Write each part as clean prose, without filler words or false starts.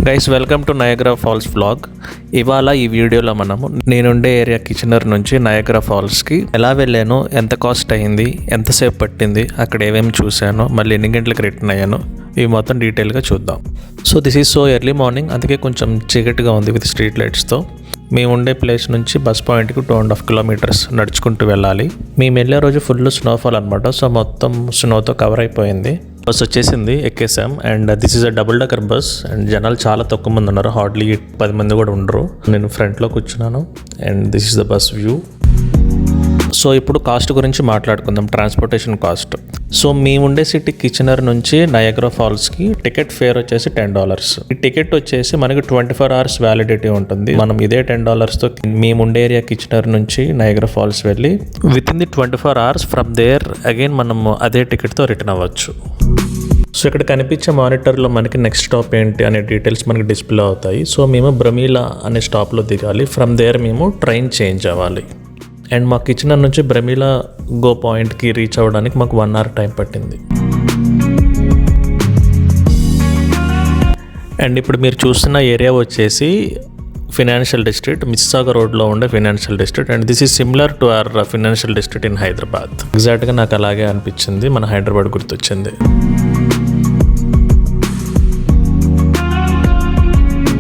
Guys welcome to Niagara Falls vlog. ఇవాళ ఈ వీడియోలో మనము నేనుండే ఏరియా కిచెనర్ నుంచి నయాగరా ఫాల్స్కి ఎలా వెళ్ళాను, ఎంత కాస్ట్ అయింది, ఎంతసేపు పట్టింది, అక్కడ ఏమేమి చూశాను, మళ్ళీ ఎన్ని గంటలకు రిటర్న్ అయ్యాను, ఇవి మొత్తం డీటెయిల్గా చూద్దాం. So this is so early morning, అందుకే కొంచెం చీకటిగా ఉంది విత్ స్ట్రీట్ లైట్స్తో. మేము ఉండే ప్లేస్ నుంచి బస్ పాయింట్కి 2.5 కిలోమీటర్స్ నడుచుకుంటూ వెళ్ళాలి. మేము వెళ్ళే రోజు ఫుల్ స్నోఫాల్ అనమాట. సో మొత్తం స్నోతో కవర్ అయిపోయింది. బస్ వచ్చేసింది, ఎక్కేసాం. And this is a double decker bus. And జనాలు చాలా తక్కువ మంది ఉన్నారు, హార్డ్లీ 10 మంది కూడా ఉండరు. నేను ఫ్రంట్లో కూర్చున్నాను. And this is the bus view. So ఇప్పుడు కాస్ట్ గురించి మాట్లాడుకుందాం, ట్రాన్స్పోర్టేషన్ కాస్ట్. సో మేము ఉండే సిటీ కిచెనర్ నుంచి నయాగరా ఫాల్స్కి టికెట్ ఫేర్ వచ్చేసి $10. ఈ టికెట్ వచ్చేసి మనకి 24 hours వ్యాలిడిటీ ఉంటుంది. మనం ఇదే $10తో మేము ఉండే ఏరియా కిచెనర్ నుంచి నయాగరా ఫాల్స్ వెళ్ళి within the 24 hours from there again మనం అదే టికెట్తో రిటర్న్ అవ్వచ్చు. సో ఇక్కడ కనిపించే మానిటర్లో మనకి నెక్స్ట్ స్టాప్ ఏంటి అనే డీటెయిల్స్ మనకి డిస్ప్లే అవుతాయి. సో మేము బ్రమీలా అనే స్టాప్లో దిగాలి. ఫ్రమ్ దేర్ మేము ట్రైన్ చేంజ్ అవ్వాలి. అండ్ మా కిచెనర్ నుంచి బ్రమీలా గో పాయింట్కి రీచ్ అవ్వడానికి మాకు 1 hour టైం పట్టింది. అండ్ ఇప్పుడు మీరు చూస్తున్న ఏరియా వచ్చేసి ఫినాన్షియల్ డిస్ట్రిక్ట్, మిస్సాగర్ రోడ్లో ఉండే financial district. And this is similar to our financial district in Hyderabad. ఎగ్జాక్ట్గా నాకు అలాగే అనిపించింది, మన హైదరాబాద్ గుర్తొచ్చింది.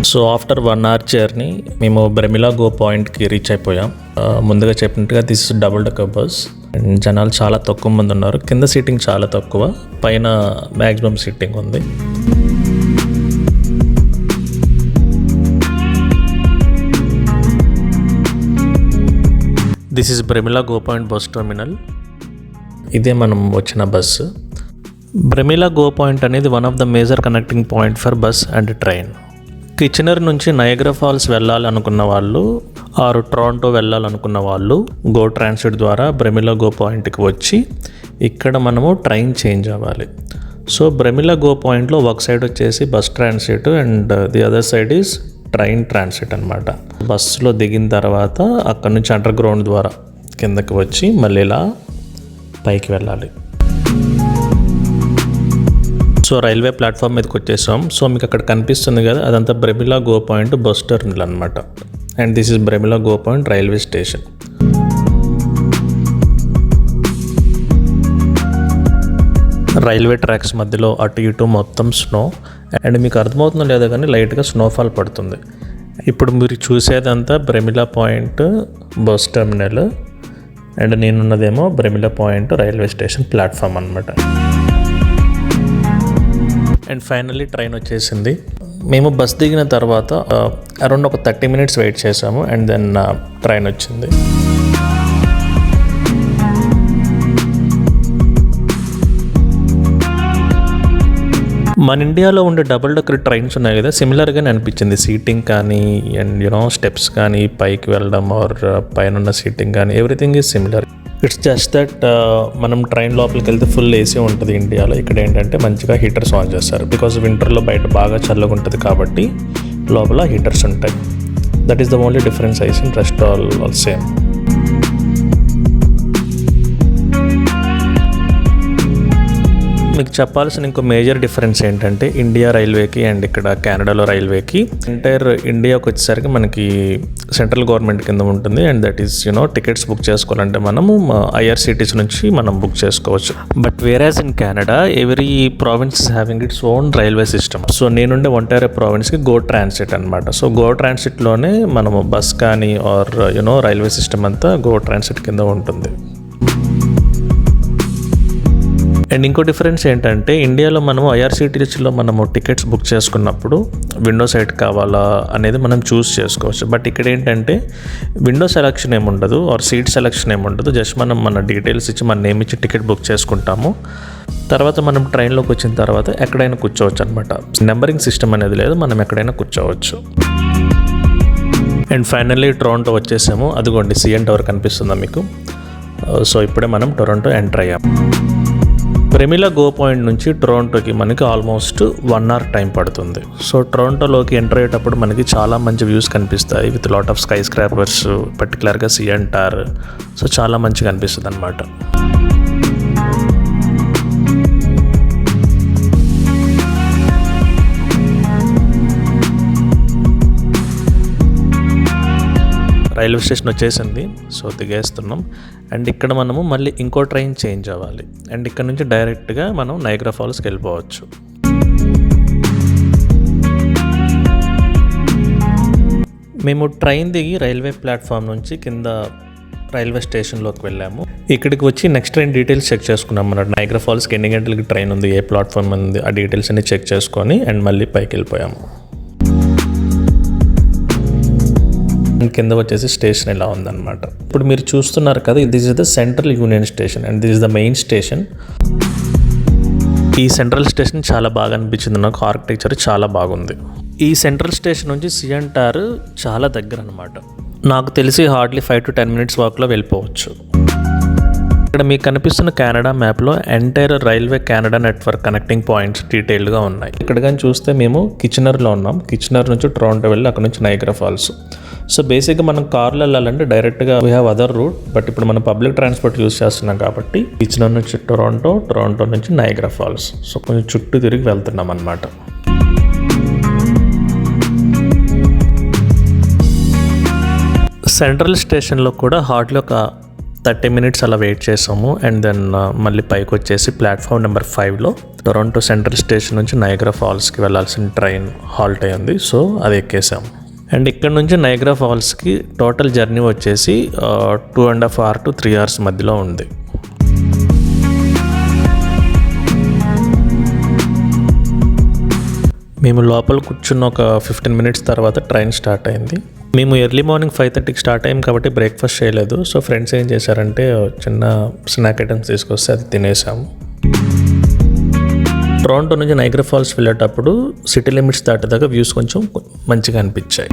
సో ఆఫ్టర్ 1 hour జర్నీ మేము బ్రమీలా గో పాయింట్కి రీచ్ అయిపోయాం. ముందుగా చెప్పినట్టుగా this double decker bus. And జనాలు చాలా తక్కువ మంది ఉన్నారు. కింద సీటింగ్ చాలా తక్కువ, పైన మ్యాక్సిమం సీటింగ్ ఉంది. This is Bramalea GO point bus terminal. ఇదే మనం వచ్చిన బస్సు. బ్రమీలా గో పాయింట్ అనేది one of the major connecting point for bus and train. Kitchener నుంచి నయాగరా ఫాల్స్ వెళ్ళాలనుకున్న వాళ్ళు ఆరు టొరంటో వెళ్ళాలనుకున్న వాళ్ళు గో ట్రాన్సిట్ ద్వారా బ్రమీలా గో పాయింట్కి వచ్చి ఇక్కడ మనము ట్రైన్ చేంజ్ అవ్వాలి. సో బ్రమీలా గో పాయింట్లో ఒక సైడ్ వచ్చేసి bus transit and the other side is train transit అనమాట. బస్సులో దిగిన తర్వాత అక్కడ నుంచి అండర్ గ్రౌండ్ ద్వారా కిందకి వచ్చి మళ్ళీ ఇలా పైకి వెళ్ళాలి. సో రైల్వే ప్లాట్ఫామ్ మీదకి వచ్చేసాం. సో మీకు అక్కడ కనిపిస్తుంది కదా, అదంతా Bramalea GO point bus terminal అనమాట. And this is Bramalea GO point railway station. Railway tracks మధ్యలో అటు ఇటు మొత్తం స్నో. అండ్ మీకు అర్థమవుతుందో లేదో కానీ లైట్గా స్నోఫాల్ పడుతుంది. ఇప్పుడు మీరు చూసేదంతా Bramalea point bus terminal. And నేనున్నదేమో Bramalea point railway station platform అనమాట. అండ్ ఫైనల్లీ ట్రైన్ వచ్చేసింది. మేము బస్ దిగిన తర్వాత అరౌండ్ ఒక 30 minutes వెయిట్ చేసాము. అండ్ దెన్ ట్రైన్ వచ్చింది. మన ఇండియాలో ఉండే డబుల్ డెక్కర్ ట్రైన్స్ ఉన్నాయి కదా, సిమిలర్గానే అనిపించింది. సీటింగ్ కానీ అండ్ స్టెప్స్ కానీ, పైకి వెళ్ళడం ఆర్ పైన ఉన్న సీటింగ్ కానీ everything is similar. It's just that మనం ట్రైన్ లోపలికి వెళ్తే ఫుల్ ఏసీ ఉంటుంది ఇండియాలో. ఇక్కడ ఏంటంటే మంచిగా హీటర్స్ ఆన్ చేస్తారు. బికాజ్ వింటర్లో బయట బాగా చల్లగా ఉంటుంది కాబట్టి లోపల హీటర్స్ ఉంటాయి. That is the only difference ice in rest all same. మీకు చెప్పాల్సిన ఇంకో మేజర్ డిఫరెన్స్ ఏంటంటే ఇండియా రైల్వేకి అండ్ ఇక్కడ కెనడాలో రైల్వేకి, ఎంటైర్ ఇండియాకి వచ్చేసరికి మనకి సెంట్రల్ గవర్నమెంట్ కింద ఉంటుంది. And that is tickets book చేసుకోవాలంటే మనము IRCTC నుంచి మనం బుక్ చేసుకోవచ్చు. But whereas in Canada every province is having its own railway system. So నేనుండే ఒంటారియో ప్రావిన్స్కి గో ట్రాన్సిట్ అనమాట. సో గో ట్రాన్సిట్లోనే మనము బస్ కానీ ఆర్ రైల్వే సిస్టమ్ అంతా గో ట్రాన్సిట్ కింద ఉంటుంది. అండ్ ఇంకో డిఫరెన్స్ ఏంటంటే ఇండియాలో మనము IRCTCలో మనము టికెట్స్ బుక్ చేసుకున్నప్పుడు విండో సైట్ కావాలా అనేది మనం చూస్ చేసుకోవచ్చు. బట్ ఇక్కడ ఏంటంటే విండో సెలెక్షన్ ఏముండదు ఆర్ సీట్ సెలెక్షన్ ఏముండదు. జస్ట్ మనం మన డీటెయిల్స్ ఇచ్చి మన నేమ్ ఇచ్చి టికెట్ బుక్ చేసుకుంటాము. తర్వాత మనం ట్రైన్లోకి వచ్చిన తర్వాత ఎక్కడైనా కూర్చోవచ్చు అనమాట. నెంబరింగ్ సిస్టమ్ అనేది లేదు, మనం ఎక్కడైనా కూర్చోవచ్చు. అండ్ ఫైనల్లీ టొరంటో వచ్చేసాము. అదిగోండి CN టవర్ కనిపిస్తుందా మీకు? సో ఇప్పుడే మనం టొరంటో ఎంటర్ అయ్యాం. బ్రమీలా గో పాయింట్ నుంచి టొరంటోకి మనకి ఆల్మోస్ట్ 1 hour టైం పడుతుంది. సో టొరంటోలోకి ఎంటర్ అయ్యేటప్పుడు మనకి చాలా మంచి వ్యూస్ కనిపిస్తాయి with lot of sky scrapers, పర్టికులర్గా CN టవర్. సో చాలా మంచిగా అనిపిస్తుంది అనమాట. రైల్వే స్టేషన్ వచ్చేసింది. సో దిగేస్తున్నాం. అండ్ ఇక్కడ మనము మళ్ళీ ఇంకో ట్రైన్ చేంజ్ అవ్వాలి. అండ్ ఇక్కడ నుంచి డైరెక్ట్గా మనం నయాగ్రా ఫాల్స్కి వెళ్ళిపోవచ్చు. మేము ట్రైన్ దిగి రైల్వే ప్లాట్ఫామ్ నుంచి కింద రైల్వే స్టేషన్లోకి వెళ్ళాము. ఇక్కడికి వచ్చి నెక్స్ట్ ట్రైన్ డీటెయిల్స్ చెక్ చేసుకున్నాం. మన నయాగ్రా ఫాల్స్కి ఎన్ని గంటలకి ట్రైన్ ఉంది, ఏ ప్లాట్ఫామ్ ఉంది, ఆ డీటెయిల్స్ అన్ని చెక్ చేసుకొని అండ్ మళ్ళీ పైకి వెళ్ళిపోయాము. కింద వచ్చేసి స్టేషన్ ఇలా ఉందన్నమాట. ఇప్పుడు మీరు చూస్తున్నారు కదా, this is the central union station and this is the main station. ఈ సెంట్రల్ స్టేషన్ చాలా బాగా అనిపించింది నాకు. ఆర్కిటెక్చర్ చాలా బాగుంది. ఈ సెంట్రల్ స్టేషన్ నుంచి సిఎన్ టవర్ చాలా దగ్గర అనమాట. నాకు తెలిసి హార్డ్లీ 5 to 10 minutes వాక్లో వెళ్ళిపోవచ్చు. ఇక్కడ మీకు కనిపిస్తున్న కెనడా మ్యాప్లో entire railway Canada network connecting points డీటెయిల్డ్గా ఉన్నాయి. ఇక్కడ కానీ చూస్తే మేము కిచెనర్లో ఉన్నాం. కిచెనర్ నుంచి టొరంటో వెళ్ళి అక్కడ నుంచి నయాగ్రా ఫాల్స్. సో బేసిక్గా మనం కార్లో వెళ్ళాలంటే డైరెక్ట్గా we have other route, but ఇప్పుడు మనం పబ్లిక్ ట్రాన్స్పోర్ట్ యూస్ చేస్తున్నాం కాబట్టి కిచెనర్ నుంచి టొరంటో నుంచి నయాగ్రా ఫాల్స్. సో కొంచెం చుట్టూ తిరిగి వెళ్తున్నాం అన్నమాట. సెంట్రల్ స్టేషన్లో కూడా హార్డ్లీ ఒక 30 minutes అలా వెయిట్ చేసాము. అండ్ దెన్ మళ్ళీ పైకి వచ్చేసి ప్లాట్ఫామ్ నెంబర్ 5లో టొరంటో సెంట్రల్ స్టేషన్ నుంచి నయాగ్రా ఫాల్స్కి వెళ్ళాల్సిన ట్రైన్ హాల్ట్ అయ్యింది. సో అది ఎక్కేసాము. అండ్ ఇక్కడ నుంచి నయాగ్రా ఫాల్స్కి టోటల్ జర్నీ వచ్చేసి 2.5 hours to 3 hours మధ్యలో ఉంది. మేము లోపల కూర్చున్న ఒక 15 minutes తర్వాత ట్రైన్ స్టార్ట్ అయింది. మేము ఎర్లీ మార్నింగ్ 5:30కి స్టార్ట్ అయ్యాం కాబట్టి బ్రేక్ఫాస్ట్ చేయలేదు. సో ఫ్రెండ్స్ ఏం చేశారంటే చిన్న స్నాక్ ఐటమ్స్ తీసుకొస్తే అది తినేసాము. టొరంటో నుంచి నయాగ్రా ఫాల్స్ వెళ్ళేటప్పుడు సిటీ లిమిట్స్ దాటేదాకా వ్యూస్ కొంచెం మంచిగా అనిపించాయి.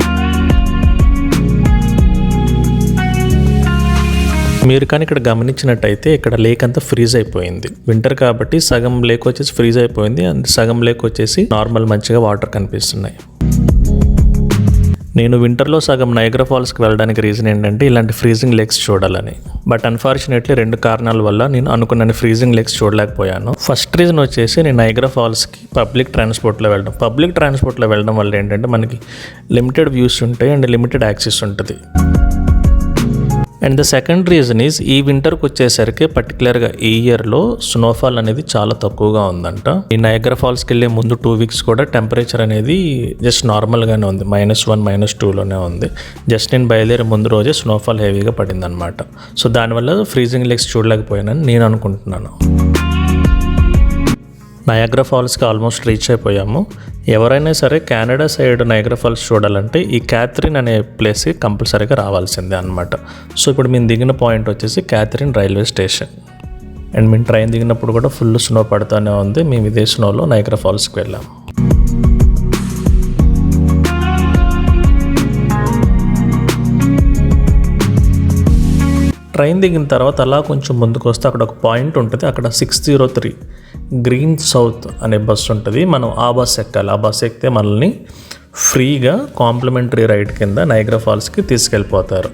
మీరు కానీ ఇక్కడ గమనించినట్టయితే ఇక్కడ లేక్ అంతా ఫ్రీజ్ అయిపోయింది. వింటర్ కాబట్టి సగం లేక్ వచ్చేసి ఫ్రీజ్ అయిపోయింది అండ్ సగం లేక్ వచ్చేసి నార్మల్ మంచిగా వాటర్ కనిపిస్తున్నాయి. నేను వింటర్లో సగం నయాగ్రా ఫాల్స్కి వెళ్ళడానికి రీజన్ ఏంటంటే ఇలాంటి ఫ్రీజింగ్ లేక్స్ చూడాలని. బట్ అన్ఫార్చునేట్లీ 2 కారణాల వల్ల నేను అనుకున్న ఫ్రీజింగ్ లేక్స్ చూడలేకపోయాను. ఫస్ట్ రీజన్ వచ్చేసి నేను నయాగ్రా ఫాల్స్కి పబ్లిక్ ట్రాన్స్పోర్ట్లో వెళ్ళడం వల్ల ఏంటంటే మనకి లిమిటెడ్ వ్యూస్ ఉంటాయి అండ్ లిమిటెడ్ యాక్సెస్ ఉంటుంది. And the second reason is ఈ వింటర్కి వచ్చేసరికి పర్టికులర్గా ఈ ఇయర్లో స్నోఫాల్ అనేది చాలా తక్కువగా ఉందంట. ఈ నయాగ్రా ఫాల్స్కి వెళ్ళే ముందు 2 weeks కూడా టెంపరేచర్ అనేది జస్ట్ నార్మల్గానే ఉంది, -1, -2లోనే ఉంది. జస్ట్ నేను బయలుదేరే ముందు రోజే స్నోఫాల్ హెవీగా పడింది అనమాట. సో దానివల్ల ఫ్రీజింగ్ లేక్స్ చూడలేకపోయానని నేను అనుకుంటున్నాను. నయాగ్రా ఫాల్స్కి ఆల్మోస్ట్ రీచ్ అయిపోయాము. ఎవరైనా సరే కెనడా సైడ్ నయాగ్రా ఫాల్స్ చూడాలంటే ఈ క్యాథరిన్ అనే ప్లేస్కి కంపల్సరీగా రావాల్సిందే అనమాట. సో ఇప్పుడు మేము దిగిన పాయింట్ వచ్చేసి క్యాథరిన్ రైల్వే స్టేషన్. అండ్ మేము ట్రైన్ దిగినప్పుడు కూడా ఫుల్ స్నో పడుతూనే ఉంది. మేము ఇదే స్నోలో నయాగ్రా ఫాల్స్కి వెళ్ళాము. ట్రైన్ దిగిన తర్వాత అలా కొంచెం ముందుకు వస్తే అక్కడ ఒక పాయింట్ ఉంటుంది. అక్కడ 603 గ్రీన్ సౌత్ అనే బస్సు ఉంటుంది. మనం ఆ బస్సు ఎక్కాలి. ఆ బస్సు ఎక్కితే మనల్ని ఫ్రీగా కాంప్లిమెంటరీ రైడ్ కింద నయాగ్రా ఫాల్స్కి తీసుకెళ్ళిపోతారు.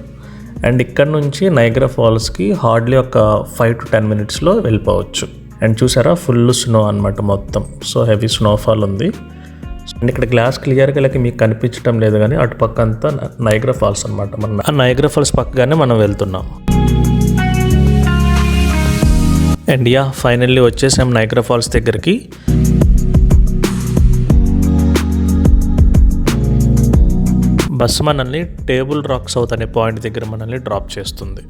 అండ్ ఇక్కడ నుంచి నయాగ్రా ఫాల్స్కి హార్డ్లీ ఒక 5 to 10 minutesలో వెళ్ళిపోవచ్చు. అండ్ చూసారా ఫుల్ స్నో అనమాట మొత్తం. సో హెవీ స్నోఫాల్ ఉంది. అండ్ ఇక్కడ గ్లాస్ క్లియర్గా మీకు కనిపించడం లేదు కానీ అటు పక్క అంతా నయాగ్రా ఫాల్స్ అనమాట. మన ఆ నయాగ్రా ఫాల్స్ పక్కగానే మనం వెళ్తున్నాం. అండ్ ఫైనల్లీ వచ్చేసాం నయాగ్రా ఫాల్స్ దగ్గరికి. బస్సు మనల్ని టేబుల్ రాక్ సౌత్ అనే పాయింట్ దగ్గర మనల్ని డ్రాప్ చేస్తుంది.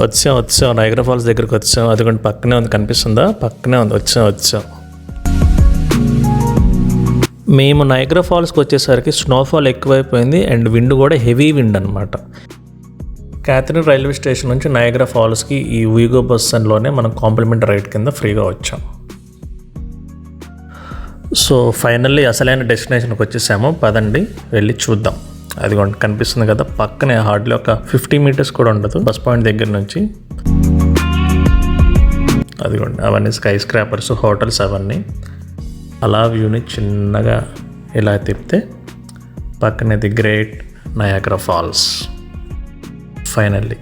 వచ్చాం నయాగ్రా ఫాల్స్ దగ్గరికి వచ్చాం. అదిగోండి పక్కనే ఉంది, కనిపిస్తుందా? పక్కనే ఉంది. వచ్చాం. మేము నయాగ్రా ఫాల్స్కి వచ్చేసరికి స్నోఫాల్ ఎక్కువైపోయింది అండ్ విండ్ కూడా హెవీ విండ్ అనమాట. క్యాథరిన్ రైల్వే స్టేషన్ నుంచి నయాగ్రా ఫాల్స్కి ఈ వీగో బస్సులోనే మనం కాంప్లిమెంటరీ రైడ్ కింద ఫ్రీగా వచ్చాం. సో ఫైనల్లీ అసలైన డెస్టినేషన్కి వచ్చేసాము. పదండి వెళ్ళి చూద్దాం. అదిగోండి కనిపిస్తుంది కదా పక్కనే హార్డ్లీ ఒక 50 meters కూడా ఉండదు బస్ పాయింట్ దగ్గర నుంచి. అదిగోండి అవన్నీ స్కై స్క్రాపర్స్, హోటల్స్ అవన్నీ. అలా వ్యూని చిన్నగా ఇలా తిప్పితే పక్కనే the great Niagara Falls. Finally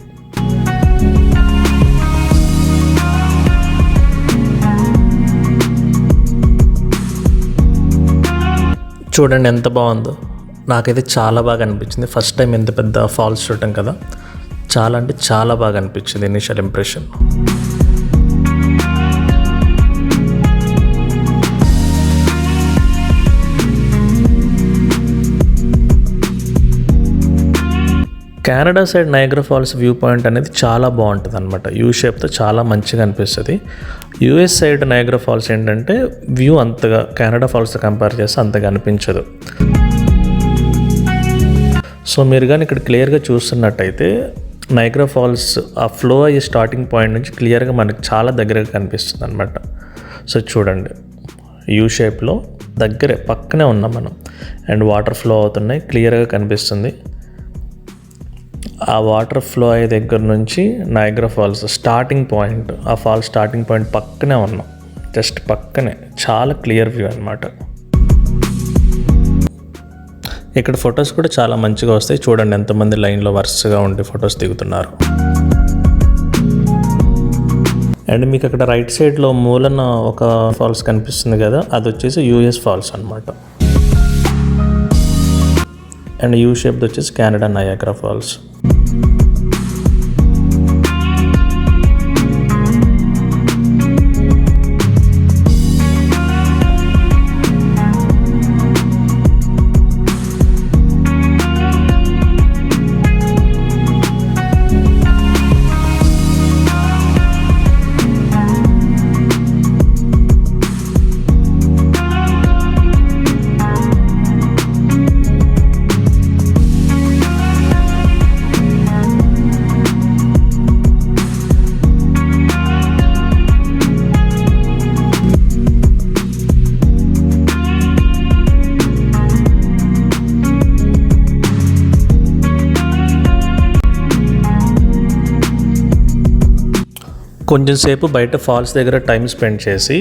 చూడండి ఎంత బాగుందో. నాకైతే చాలా బాగా అనిపించింది. ఫస్ట్ టైం ఎంత పెద్ద ఫాల్స్ చూడటం కదా, చాలా అంటే చాలా బాగా అనిపించింది initial impression. Canada side Niagara Falls view point అనేది చాలా బాగుంటుంది అనమాట. యూ షేప్తో చాలా మంచిగా అనిపిస్తుంది. యూఎస్ సైడ్ నయాగ్రా ఫాల్స్ ఏంటంటే వ్యూ అంతగా కెనడా ఫాల్స్తో కంపేర్ చేస్తే అంతగా అనిపించదు. సో మీరు కానీ ఇక్కడ క్లియర్గా చూస్తున్నట్టయితే నయాగ్రా ఫాల్స్ ఆ ఫ్లో అయ్యే స్టార్టింగ్ పాయింట్ నుంచి క్లియర్గా మనకి చాలా దగ్గరగా కనిపిస్తుంది అనమాట. సో చూడండి, యూ షేప్లో దగ్గరే పక్కనే ఉన్నాం మనం, అండ్ వాటర్ ఫ్లో అవుతున్నాయి, క్లియర్గా కనిపిస్తుంది. ఆ వాటర్ ఫ్లో అయ్యే దగ్గర నుంచి నయాగ్రా ఫాల్స్ స్టార్టింగ్ పాయింట్, ఆ ఫాల్స్ స్టార్టింగ్ పాయింట్ పక్కనే ఉన్నాం, జస్ట్ పక్కనే. చాలా క్లియర్ వ్యూ అనమాట. ఇక్కడ ఫొటోస్ కూడా చాలా మంచిగా వస్తాయి. చూడండి ఎంతమంది లైన్లో వరుసగా ఉండి ఫొటోస్ దిగుతున్నారు. అండ్ మీకు అక్కడ రైట్ సైడ్లో మూలన ఒక ఫాల్స్ కనిపిస్తుంది కదా, అది వచ్చేసి యూఎస్ ఫాల్స్ అనమాట. అండ్ యూ షేప్ది వచ్చేసి కెనడా నయాగ్రా ఫాల్స్. కొంచెం సేపు బయట ఫాల్స్ దగ్గర టైం స్పెండ్ చేసి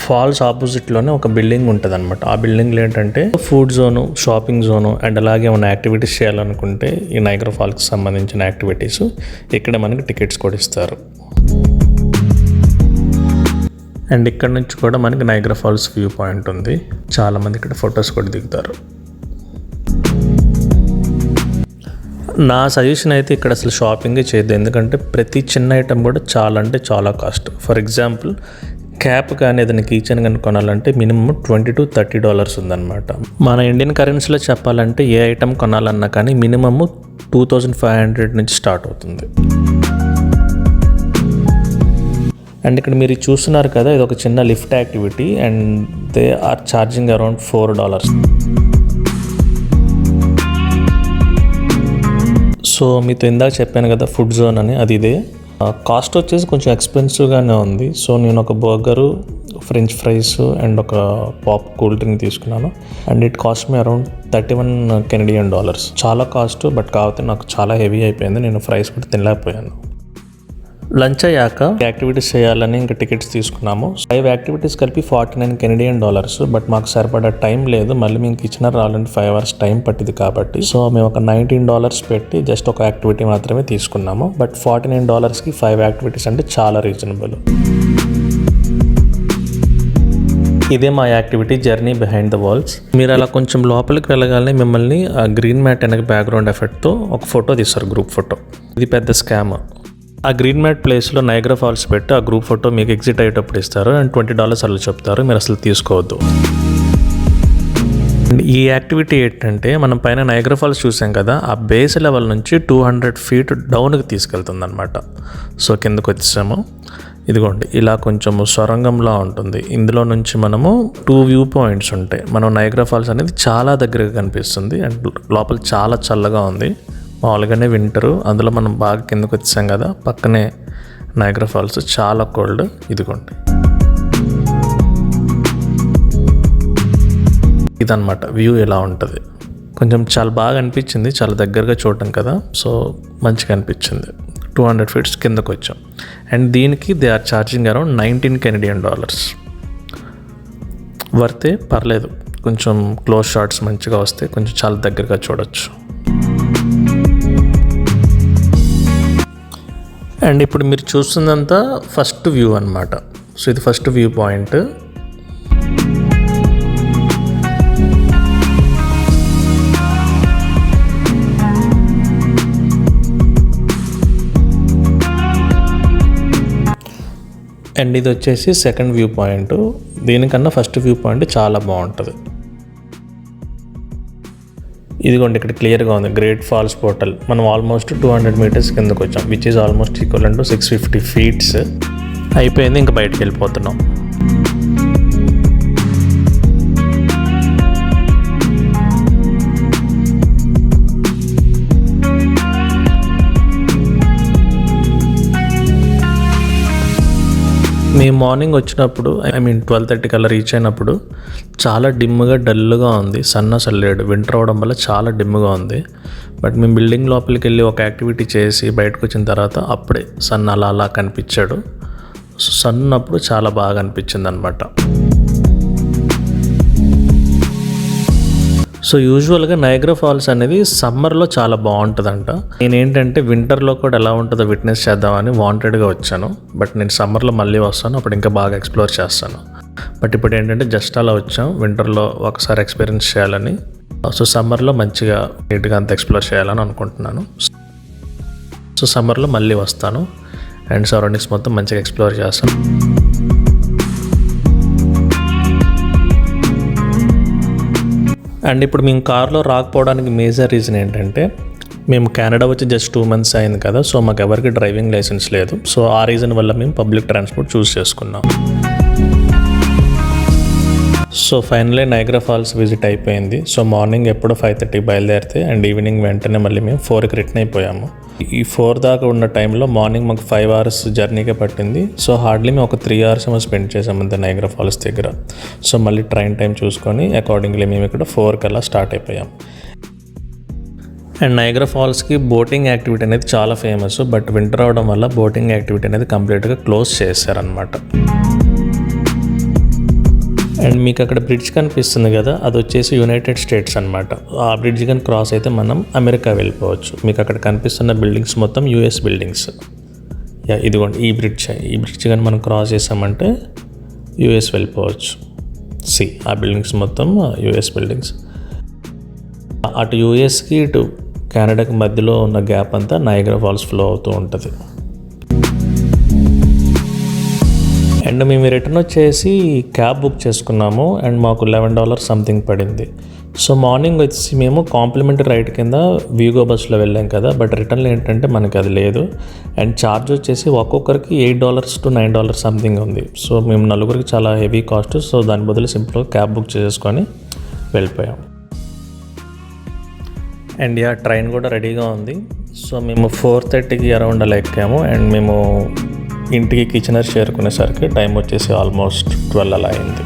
ఫాల్స్ ఆపోజిట్లోనే ఒక బిల్డింగ్ ఉంటుంది అనమాట. ఆ బిల్డింగ్లో ఏంటంటే food zone, shopping zone, and అలాగే ఏమైనా యాక్టివిటీస్ చేయాలనుకుంటే ఈ నయాగ్రా ఫాల్స్కి సంబంధించిన యాక్టివిటీస్ ఇక్కడ మనకి టికెట్స్ కూడా ఇస్తారు. అండ్ ఇక్కడ నుంచి కూడా మనకి నయాగ్రా ఫాల్స్ వ్యూ పాయింట్ ఉంది. చాలామంది ఇక్కడ ఫొటోస్ కూడా దిగుతారు. నా సజెషన్ అయితే ఇక్కడ అసలు షాపింగే చేయద్దు, ఎందుకంటే ప్రతి చిన్న ఐటెం కూడా చాలా అంటే చాలా కాస్ట్. ఫర్ ఎగ్జాంపుల్ క్యాప్ కానీ ఏదైనా కీచెన్ కానీ కొనాలంటే మినిమం $20 to $30 ఉందన్నమాట. మన ఇండియన్ కరెన్సీలో చెప్పాలంటే ఏ ఐటెం కొనాలన్నా కానీ మినిమమ్ 2500 నుంచి స్టార్ట్ అవుతుంది. అండ్ ఇక్కడ మీరు చూస్తున్నారు కదా, ఇది ఒక చిన్న lift activity and they are charging around $4. So మీతో ఇందాక చెప్పాను కదా ఫుడ్ జోన్ అని, అది ఇదే. కాస్ట్ వచ్చేసి కొంచెం ఎక్స్పెన్సివ్గానే ఉంది. సో నేను ఒక బర్గరు, ఫ్రెంచ్ ఫ్రైస్ అండ్ ఒక పాప్ కూల్ డ్రింక్ తీసుకున్నాను. And it cost me around $31 చాలా కాస్ట్, బట్ కాకపోతే నాకు చాలా హెవీ అయిపోయింది. నేను ఫ్రైస్ కూడా తినలేకపోయాను. లంచ్ అయ్యాక యాక్టివిటీస్ చేయాలని ఇంకా టికెట్స్ తీసుకున్నాము. 5 యాక్టివిటీస్ కలిపి $49, బట్ మాకు సరిపడా టైం లేదు. మళ్ళీ మేము కిచెనర్ రావాలంటే 5 hours టైం పట్టింది కాబట్టి సో మేము ఒక $19 పెట్టి జస్ట్ ఒక యాక్టివిటీ మాత్రమే తీసుకున్నాము. బట్ $49కి 5 యాక్టివిటీస్ అంటే చాలా రీజనబుల్. ఇదే మా activity journey behind the walls. మీరు అలా కొంచెం లోపలికి వెళ్ళగానే మిమ్మల్ని గ్రీన్ మ్యాట్ వెనక బ్యాక్గ్రౌండ్ ఎఫెక్ట్తో ఒక ఫోటో తీస్తారు, గ్రూప్ ఫోటో. ఇది పెద్ద స్కామ్. ఆ గ్రీన్ మ్యాట్ ప్లేస్లో నయాగ్రా ఫాల్స్ పెట్టి ఆ గ్రూప్ ఫోటో మీకు ఎగ్జిట్ అయ్యేటప్పుడు ఇస్తారు అండ్ $20 అలా చెప్తారు. మీరు అసలు తీసుకోవద్దు. ఈ యాక్టివిటీ ఏంటంటే మనం పైన నయాగ్రా ఫాల్స్ చూసాం కదా, ఆ బేస్ లెవెల్ నుంచి 200 feet డౌన్కి తీసుకెళ్తుంది అనమాట. సో కిందకు వచ్చేసాము. ఇదిగోండి ఇలా కొంచెం సొరంగంలా ఉంటుంది. ఇందులో నుంచి మనము 2 వ్యూ పాయింట్స్ ఉంటాయి. మనం నయాగ్రా ఫాల్స్ అనేది చాలా దగ్గరగా కనిపిస్తుంది అండ్ లోపల చాలా చల్లగా ఉంది. మామూలుగానే వింటరు, అందులో మనం బాగా కిందకు వచ్చాం కదా, పక్కనే నయాగ్రా ఫాల్స్, చాలా కోల్డ్. ఇదిగోండి ఇదన్నమాట వ్యూ ఎలా ఉంటుంది. కొంచెం చాలా బాగా అనిపించింది, చాలా దగ్గరగా చూడటం కదా, సో మంచిగా అనిపించింది. 200 feet కిందకు వచ్చాం అండ్ దీనికి దే ఆర్ ఛార్జింగ్ అరౌండ్ $19. వర్తే, పర్లేదు. కొంచెం క్లోజ్ షాట్స్ మంచిగా వస్తే కొంచెం చాలా దగ్గరగా చూడొచ్చు. అండ్ ఇప్పుడు మీరు చూస్తుందంతా ఫస్ట్ వ్యూ అనమాట. సో ఇది ఫస్ట్ వ్యూ పాయింట్. అండ్ ఇది వచ్చేసి సెకండ్ వ్యూ పాయింట్. దీనికన్నా ఫస్ట్ వ్యూ పాయింట్ చాలా బాగుంటుంది. ఇదిగోండి ఇక్కడ క్లియర్గా ఉంది గ్రేట్ ఫాల్స్ పోర్టల్. మనం ఆల్మోస్ట్ 200 మీటర్స్ కిందకు వచ్చాం, which is almost equal to 650 feets. అయిపోయింది, ఇంకా బయటకు వెళ్ళిపోతున్నాం. మేము మార్నింగ్ వచ్చినప్పుడు 12:30 కల్లా రీచ్ అయినప్పుడు చాలా డిమ్గా డల్గా ఉంది. సన్ అసలు లేడు, వింటర్ అవడం వల్ల చాలా డిమ్గా ఉంది. బట్ మేము బిల్డింగ్ లోపలికి వెళ్ళి ఒక యాక్టివిటీ చేసి బయటకు వచ్చిన తర్వాత అప్పుడే సన్ అలా కనిపించాడు. సన్ అప్పుడు చాలా బాగా అనిపించింది అనమాట. సో యూజువల్గా నయాగ్రా ఫాల్స్ అనేది సమ్మర్లో చాలా బాగుంటుందంట. నేనేంటంటే వింటర్లో కూడా ఎలా ఉంటుందో విట్నెస్ చేద్దామని వాంటెడ్గా వచ్చాను. బట్ నేను సమ్మర్లో మళ్ళీ వస్తాను, అప్పుడు ఇంకా బాగా ఎక్స్ప్లోర్ చేస్తాను. బట్ ఇప్పుడు ఏంటంటే జస్ట్ అలా వచ్చాం, వింటర్లో ఒకసారి ఎక్స్పీరియన్స్ చేయాలని. సో సమ్మర్లో మంచిగా నీట్గా అంత ఎక్స్ప్లోర్ చేయాలని అనుకుంటున్నాను. సో సమ్మర్లో మళ్ళీ వస్తాను అండ్ సరౌండింగ్స్ మొత్తం మంచిగా ఎక్స్ప్లోర్ చేస్తాను. అండ్ ఇప్పుడు మేము కార్లో రాకపోవడానికి మేజర్ రీజన్ ఏంటంటే మేము కెనడా వచ్చి జస్ట్ 2 months అయింది కదా. సో మాకు ఎవరికి డ్రైవింగ్ లైసెన్స్ లేదు. సో ఆ రీజన్ వల్ల మేము పబ్లిక్ ట్రాన్స్పోర్ట్ చూస్ చేసుకున్నాం. So finally Niagara Falls visit అయిపోయింది. సో మార్నింగ్ ఎప్పుడో 5:30 బయలుదేరితే అండ్ ఈవినింగ్ వెంటనే మళ్ళీ మేము 4కి రిటర్న్ అయిపోయాము. ఈ 4 దాకా ఉన్న టైంలో మార్నింగ్ మాకు 5 hours జర్నీకే పట్టింది. సో హార్డ్లీ మేము ఒక 3 hours ఏమో స్పెండ్ చేసాము అంతే నయాగ్రా ఫాల్స్ దగ్గర. సో మళ్ళీ ట్రైన్ టైం చూసుకొని అకార్డింగ్లీ మేము ఇక్కడ 4 కల్లా స్టార్ట్ అయిపోయాం. అండ్ నయాగ్రా ఫాల్స్కి బోటింగ్ యాక్టివిటీ అనేది చాలా ఫేమస్. బట్ వింటర్ అవడం వల్ల బోటింగ్ యాక్టివిటీ అనేది కంప్లీట్గా క్లోజ్ చేశారనమాట. అండ్ మీకు అక్కడ బ్రిడ్జ్ కనిపిస్తుంది కదా, అది వచ్చేసి యునైటెడ్ స్టేట్స్ అనమాట. ఆ బ్రిడ్జ్ కానీ క్రాస్ అయితే మనం అమెరికా వెళ్ళిపోవచ్చు. మీకు అక్కడ కనిపిస్తున్న బిల్డింగ్స్ మొత్తం US బిల్డింగ్స్. ఇదిగోండి ఈ బ్రిడ్జ్ కానీ మనం క్రాస్ చేసామంటే US వెళ్ళిపోవచ్చు. ఆ బిల్డింగ్స్ మొత్తం US బిల్డింగ్స్. అటు USకి ఇటు కెనడాకి మధ్యలో ఉన్న గ్యాప్ అంతా నయాగ్రా ఫాల్స్ ఫ్లో అవుతూ ఉంటుంది. అండ్ మేము రిటర్న్ వచ్చేసి క్యాబ్ బుక్ చేసుకున్నాము అండ్ మాకు $11 సంథింగ్ పడింది. సో మార్నింగ్ వచ్చి మేము కాంప్లిమెంటరీ రైడ్ కింద వీగో బస్సులో వెళ్ళాం కదా. బట్ రిటర్న్లో ఏంటంటే మనకి అది లేదు. అండ్ ఛార్జ్ వచ్చేసి ఒక్కొక్కరికి $8 to $9 సంథింగ్ ఉంది. సో మేము నలుగురికి చాలా హెవీ కాస్ట్. సో దాని బదులు సింపుల్గా క్యాబ్ బుక్ చేసుకొని వెళ్ళిపోయాం. అండ్ ట్రైన్ కూడా రెడీగా ఉంది. సో మేము 4:30కి అరౌండ్ అలా ఎక్కాము అండ్ మేము ఇంటికి కిచెనర్ చేరుకునేసరికి టైం వచ్చేసి ఆల్మోస్ట్ 12 అలా అయింది.